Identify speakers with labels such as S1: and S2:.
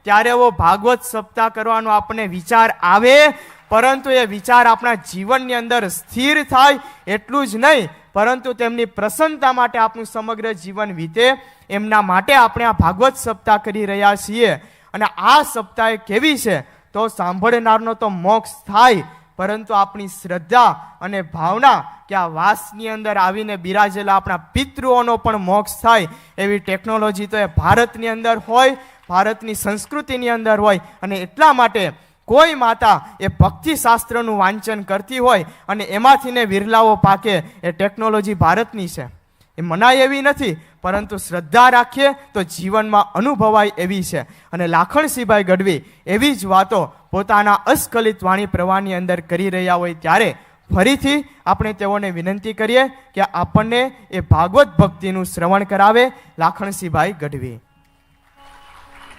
S1: ત્યારે એવો ભાગવત સપ્તાહ કરવાનો આપણને વિચાર આવે, પરંતુ એ વિચાર આપણા જીવનની અંદર સ્થિર થાય એટલું જ નહીં, પરંતુ તેમની પ્રસન્નતા માટે આપણું સમગ્ર જીવન વીતે, એમના માટે આપણે આ ભાગવત સપ્તાહ કરી રહ્યા છીએ. અને આ સપ્તાહ કેવી છે તો સાંભળનારનો તો મોક્ષ થાય, પરંતુ આપણી શ્રદ્ધા અને ભાવના કે આ વાસની અંદર આવીને બિરાજેલા આપણા પિતૃઓનો પણ મોક્ષ થાય એવી ટેકનોલોજી તો એ ભારતની અંદર હોય, ભારતની સંસ્કૃતિની અંદર હોય. અને એટલા માટે કોઈ માતા એ ભક્તિશાસ્ત્રનું વાંચન કરતી હોય અને એમાંથી ને વિરલાઓ પાકે, એ ટેકનોલોજી ભારતની છે, એ મનાય એવી નથી, પરંતુ શ્રદ્ધા રાખીએ તો જીવનમાં અનુભવાય એવી છે. અને લાખણસિંહભાઈ ગઢવી એવી જ વાતો પોતાના અસ્ખલિત વાણી પ્રવાહની અંદર કરી રહ્યા હોય, ત્યારે ફરીથી આપણે તેઓને વિનંતી કરીએ કે આપણને એ ભાગવત ભક્તિનું શ્રવણ કરાવે લાખણસિંહભાઈ ગઢવી.